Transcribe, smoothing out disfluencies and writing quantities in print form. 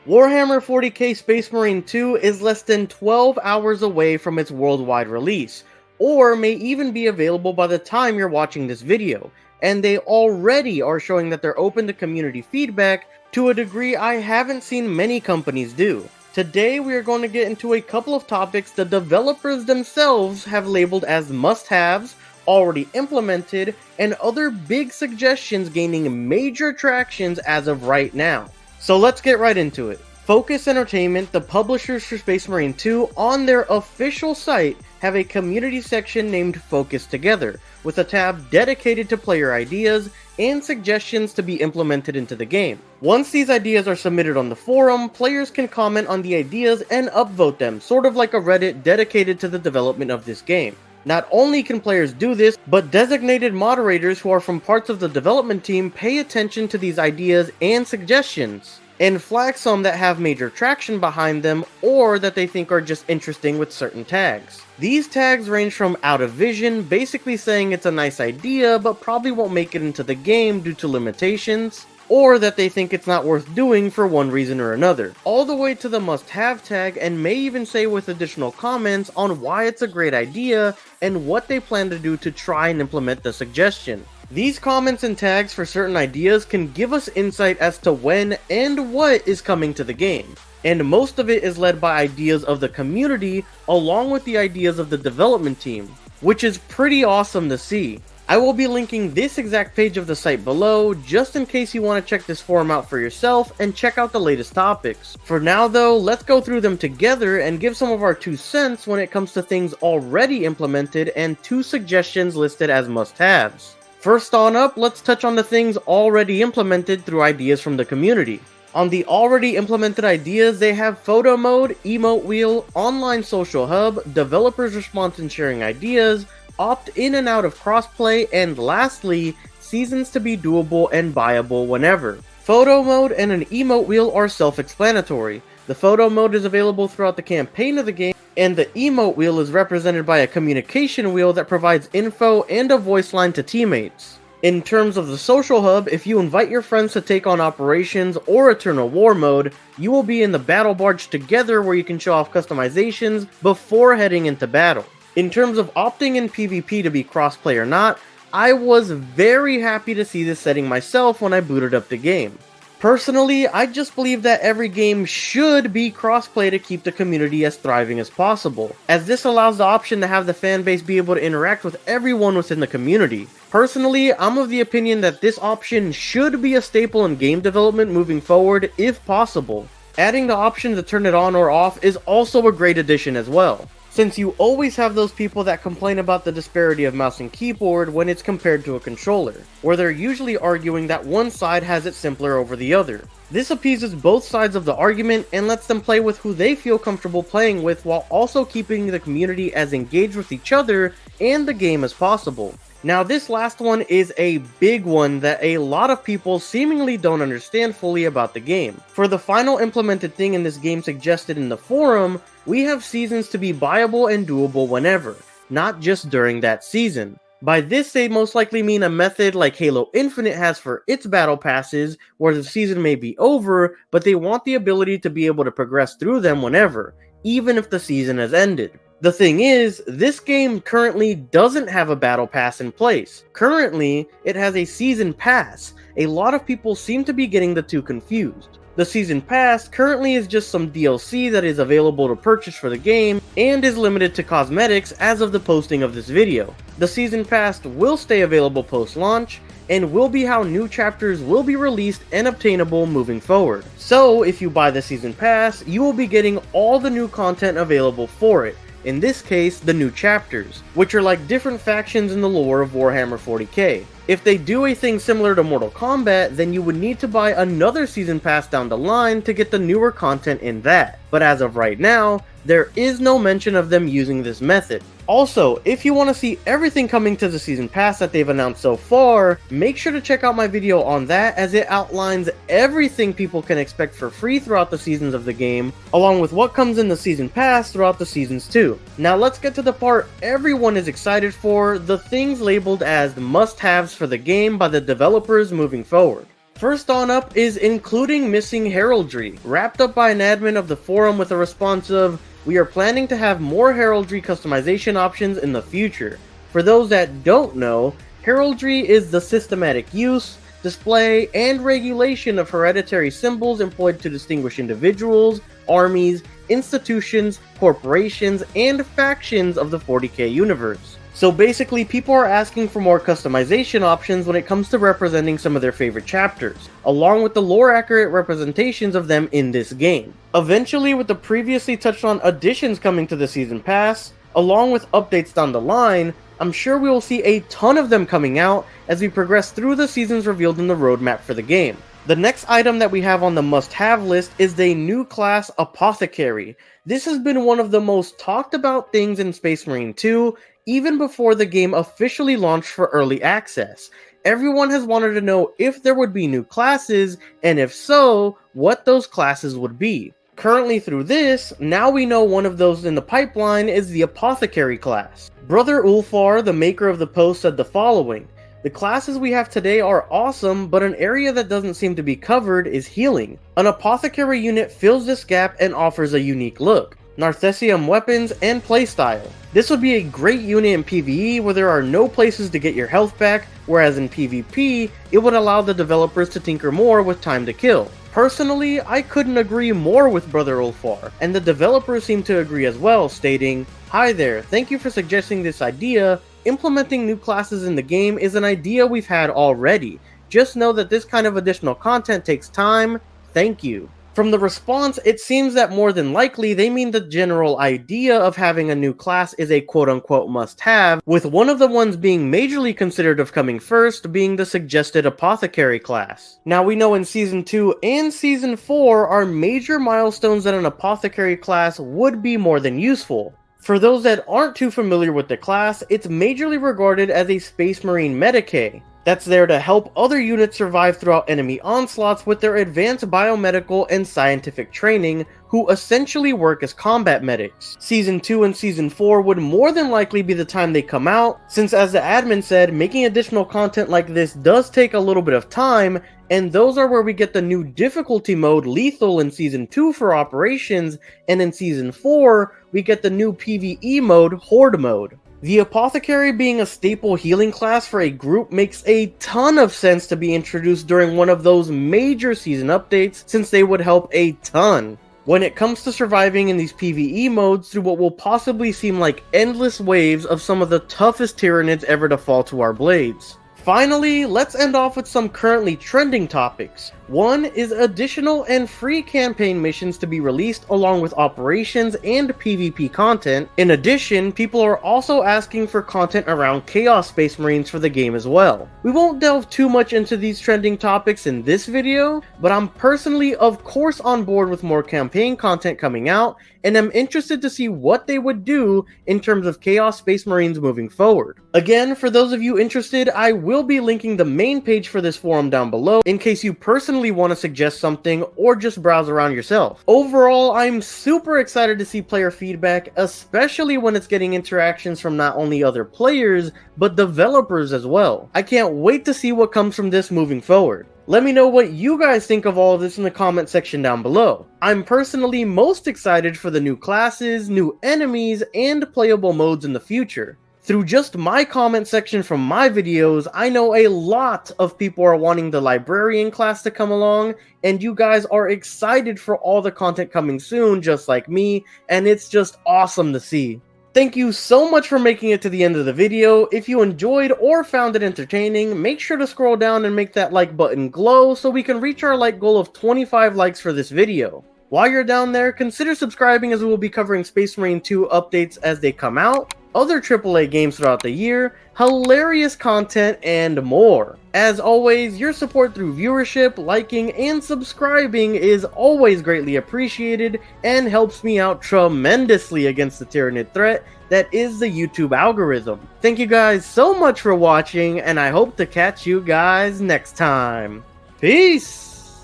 Warhammer 40k Space Marine 2 is less than 12 hours away from its worldwide release, or may even be available by the time you're watching this video, and they already are showing that they're open to community feedback to a degree I haven't seen many companies do. Today we are going to get into a couple of topics the developers themselves have labeled as must-haves, already implemented, and other big suggestions gaining major tractions as of right now. So let's get right into it. Focus Entertainment, the publishers for Space Marine 2, on their official site have a community section named Focus Together, with a tab dedicated to player ideas and suggestions to be implemented into the game. Once these ideas are submitted on the forum, players can comment on the ideas and upvote them, sort of like a Reddit dedicated to the development of this game. Not only can players do this, but designated moderators who are from parts of the development team pay attention to these ideas and suggestions, and flag some that have major traction behind them or that they think are just interesting with certain tags. These tags range from out of vision, basically saying it's a nice idea but probably won't make it into the game due to limitations, or that they think it's not worth doing for one reason or another, all the way to the must-have tag, and may even say with additional comments on why it's a great idea and what they plan to do to try and implement the suggestion. These comments and tags for certain ideas can give us insight as to when and what is coming to the game, and most of it is led by ideas of the community along with the ideas of the development team, which is pretty awesome to see. I will be linking this exact page of the site below, just in case you want to check this forum out for yourself and check out the latest topics. For now though, let's go through them together and give some of our 2 cents when it comes to things already implemented and 2 suggestions listed as must-haves. First on up, let's touch on the things already implemented through ideas from the community. On the already implemented ideas, they have photo mode, emote wheel, online social hub, developers response and sharing ideas, opt in and out of crossplay, and lastly, seasons to be doable and buyable whenever. Photo mode and an emote wheel are self-explanatory. The photo mode is available throughout the campaign of the game, and the emote wheel is represented by a communication wheel that provides info and a voice line to teammates. In terms of the social hub, if you invite your friends to take on operations or Eternal War mode, you will be in the battle barge together where you can show off customizations before heading into battle. In terms of opting in PvP to be crossplay or not, I was very happy to see this setting myself when I booted up the game. Personally, I just believe that every game should be crossplay to keep the community as thriving as possible, as this allows the option to have the fanbase be able to interact with everyone within the community. Personally, I'm of the opinion that this option should be a staple in game development moving forward if possible. Adding the option to turn it on or off is also a great addition as well, since you always have those people that complain about the disparity of mouse and keyboard when it's compared to a controller, where they're usually arguing that one side has it simpler over the other. This appeases both sides of the argument and lets them play with who they feel comfortable playing with, while also keeping the community as engaged with each other and the game as possible. Now this last one is a big one that a lot of people seemingly don't understand fully about the game. For the final implemented thing in this game suggested in the forum, we have seasons to be buyable and doable whenever, not just during that season. By this they most likely mean a method like Halo Infinite has for its battle passes, where the season may be over, but they want the ability to be able to progress through them whenever, even if the season has ended. The thing is, this game currently doesn't have a battle pass in place. Currently, it has a season pass. A lot of people seem to be getting the two confused. The season pass currently is just some DLC that is available to purchase for the game and is limited to cosmetics as of the posting of this video. The season pass will stay available post-launch and will be how new chapters will be released and obtainable moving forward. So if you buy the season pass, you will be getting all the new content available for it. In this case, the new chapters, which are like different factions in the lore of Warhammer 40k. If they do a thing similar to Mortal Kombat, then you would need to buy another season pass down the line to get the newer content in that. But as of right now, there is no mention of them using this method. Also, if you want to see everything coming to the season pass that they've announced so far, make sure to check out my video on that, as it outlines everything people can expect for free throughout the seasons of the game, along with what comes in the season pass throughout the seasons too. Now let's get to the part everyone is excited for, the things labeled as must-haves for the game by the developers moving forward. First on up is including missing heraldry, wrapped up by an admin of the forum with a response of, "We are planning to have more heraldry customization options in the future." For those that don't know, heraldry is the systematic use, display, and regulation of hereditary symbols employed to distinguish individuals, armies, institutions, corporations, and factions of the 40k universe. So basically, people are asking for more customization options when it comes to representing some of their favorite chapters, along with the lore-accurate representations of them in this game. Eventually, with the previously touched on additions coming to the Season Pass, along with updates down the line, I'm sure we will see a ton of them coming out as we progress through the seasons revealed in the roadmap for the game. The next item that we have on the must-have list is the new class Apothecary. This has been one of the most talked about things in Space Marine 2, even before the game officially launched for early access. Everyone has wanted to know if there would be new classes, and if so, what those classes would be. Currently through this, now we know one of those in the pipeline is the Apothecary class. Brother Ulfar, the maker of the post, said the following: "The classes we have today are awesome, but an area that doesn't seem to be covered is healing. An Apothecary unit fills this gap and offers a unique look, Narthessium weapons, and playstyle. This would be a great unit in PvE where there are no places to get your health back, whereas in PvP, it would allow the developers to tinker more with time to kill." Personally, I couldn't agree more with Brother Ulfar, and the developers seem to agree as well, stating, "Hi there, thank you for suggesting this idea. Implementing new classes in the game is an idea we've had already. Just know that this kind of additional content takes time. Thank you." From the response, it seems that more than likely they mean the general idea of having a new class is a quote-unquote must-have, with one of the ones being majorly considered of coming first being the suggested Apothecary class. Now we know in Season 2 and Season 4 are major milestones that an Apothecary class would be more than useful. For those that aren't too familiar with the class, it's majorly regarded as a Space Marine Medicae that's there to help other units survive throughout enemy onslaughts with their advanced biomedical and scientific training, who essentially work as combat medics. Season 2 and Season 4 would more than likely be the time they come out, since as the admin said, making additional content like this does take a little bit of time, and those are where we get the new difficulty mode Lethal in Season 2 for operations, and in Season 4, we get the new PvE mode Horde mode. The Apothecary being a staple healing class for a group makes a ton of sense to be introduced during one of those major season updates, since they would help a ton when it comes to surviving in these PvE modes through what will possibly seem like endless waves of some of the toughest Tyranids ever to fall to our blades. Finally, let's end off with some currently trending topics. One is additional and free campaign missions to be released along with operations and PvP content. In addition, people are also asking for content around Chaos Space Marines for the game as well. We won't delve too much into these trending topics in this video, but I'm personally of course on board with more campaign content coming out, and I'm interested to see what they would do in terms of Chaos Space Marines moving forward. Again, for those of you interested, I will be linking the main page for this forum down below in case you personally want to suggest something or just browse around yourself. Overall, I'm super excited to see player feedback, especially when it's getting interactions from not only other players, but developers as well. I can't wait to see what comes from this moving forward. Let me know what you guys think of all of this in the comment section down below. I'm personally most excited for the new classes, new enemies, and playable modes in the future. Through just my comment section from my videos, I know a lot of people are wanting the Librarian class to come along, and you guys are excited for all the content coming soon, just like me, and it's just awesome to see. Thank you so much for making it to the end of the video. If you enjoyed or found it entertaining, make sure to scroll down and make that like button glow so we can reach our like goal of 25 likes for this video. While you're down there, consider subscribing as we will be covering Space Marine 2 updates as they come out, other AAA games throughout the year, hilarious content, and more. As always, your support through viewership, liking, and subscribing is always greatly appreciated and helps me out tremendously against the Tyranid threat that is the YouTube algorithm. Thank you guys so much for watching, and I hope to catch you guys next time. Peace!